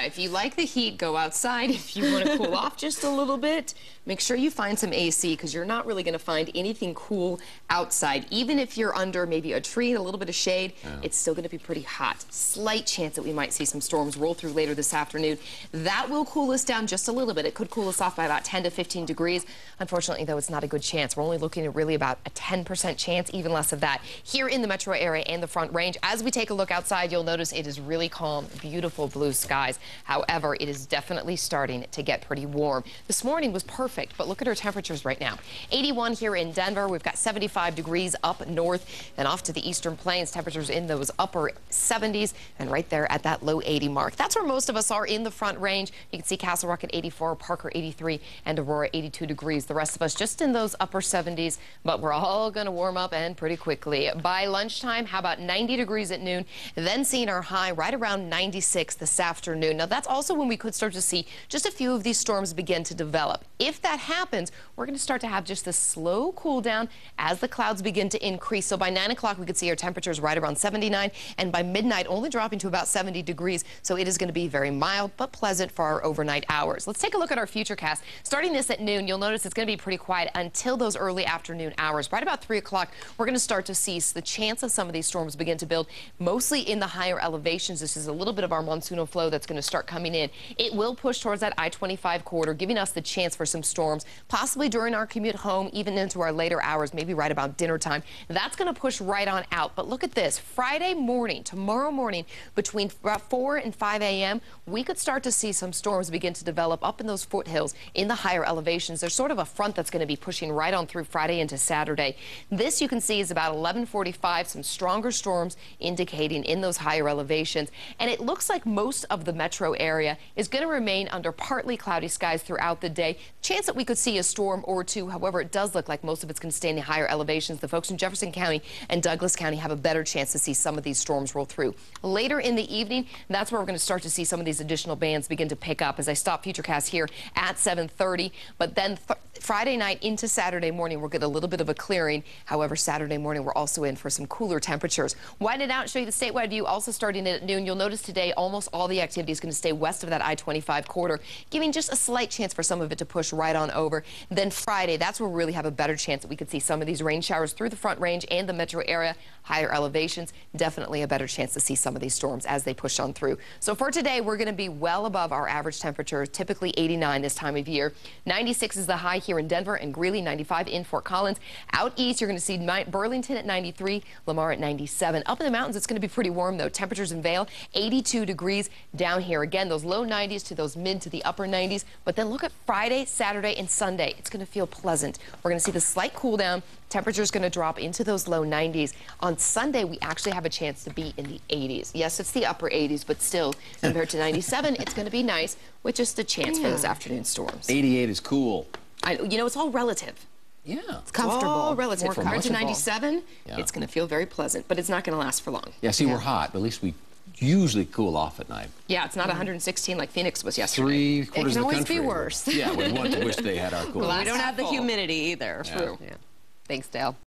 if you like the heat, go outside. If you want to cool off just a little bit, make sure you find some AC because you're not really going to find anything cool outside. Even if you're under maybe a tree and a little bit of shade, it's still going to be pretty hot. Slight chance that we might see some storms roll through later this afternoon. That will cool us down just a little bit. It could cool us off by about 10 to 15 degrees. Unfortunately, though, it's not a good chance. We're only looking at really about a 10% chance, even less of that, here in the metro area and the Front Range. As we take a look outside, you'll notice it is really calm, beautiful blue skies. However, it is definitely starting to get pretty warm. This morning was perfect, but look at our temperatures right now. 81 here in Denver. We've got 75 degrees up north and off to the eastern plains. Temperatures in those upper 70s and right there at that low 80 mark. That's where most of us are in the Front Range. You can see Castle Rock at 84, Parker 83, and Aurora 82 degrees. The rest of us just in those upper 70s, but we're all going to warm up and pretty quickly. By lunchtime, how about 90 degrees at noon, then seeing our high right around 96 this afternoon. Now, that's also when we could start to see just a few of these storms begin to develop. If that happens, we're going to start to have just this slow cool down as the clouds begin to increase. So by 9 o'clock, we could see our temperatures right around 79, and by midnight, only dropping to about 70 degrees. So it is going to be very mild but pleasant for our overnight hours. Let's take a look at our futurecast. Starting this at noon, you'll notice it's going to be pretty quiet until those early afternoon hours. Right about 3 o'clock, we're going to start to see the chance of some of these storms begin to build, mostly in the higher elevations. This is a little bit of our monsoonal flow that's going to start coming in. It will push towards that I-25 corridor, giving us the chance for some storms, possibly during our commute home, even into our later hours, maybe right about dinner time. That's going to push right on out. But look at this. Friday morning, tomorrow morning, between 4 and 5 a.m., we could start to see some storms begin to develop up in those foothills in the higher elevations. There's sort of a front that's going to be pushing right on through Friday into Saturday. This, you can see, is about 11:45, some stronger storms indicating in those higher elevations. And it looks like most of the metro area is going to remain under partly cloudy skies throughout the day. Chance that we could see a storm or two. However, it does look like most of it's going to stay in the higher elevations. The folks in Jefferson County and Douglas County have a better chance to see some of these storms roll through. Later in the evening, that's where we're going to start to see some of these additional bands begin to pick up as I stop Futurecast here at 7:30. But then Friday night into Saturday morning, we'll get a little bit of a clearing. However, Saturday morning, we're also in for some cooler temperatures. Widen it out and show you the statewide view. Also starting at noon, you'll notice today almost all the activity is going to stay west of that I-25 corridor, giving just a slight chance for some of it to push right on over. Then Friday, that's where we really have a better chance that we could see some of these rain showers through the Front Range and the metro area. Higher elevations, definitely a better chance to see some of these storms as they push on through. So for today, we're going to be well above our average temperature, typically 89 this time of year. 96 is the high here in Denver and Greeley, 95 in Fort Collins. Out east, you're going to see Burlington at 93, Lamar at 97. Up in the mountains, it's going to be pretty warm, though. Temperatures in Vail, 82 degrees down here. Again, those low 90s to those mid to the upper 90s. But then look at Friday, Saturday, and Sunday. It's going to feel pleasant. We're going to see the slight cool down. Temperature's going to drop into those low 90s. On Sunday, we actually have a chance to be in the 80s. Yes, it's the upper 80s, but still, compared to 97, it's going to be nice with just a chance for those afternoon storms. 88 is cool. You know, it's all relative. Yeah. It's comfortable. All relative. More Compared to comfortable. 97, it's going to feel very pleasant, but it's not going to last for long. Yeah, see, we're hot, but at least we usually cool off at night. Yeah, it's not 116 like Phoenix was yesterday. 3/4 of the country. It can always be worse. Yeah, we want to wish they had our cool. Well, we don't have the humidity either. True. Yeah. Thanks, Dale.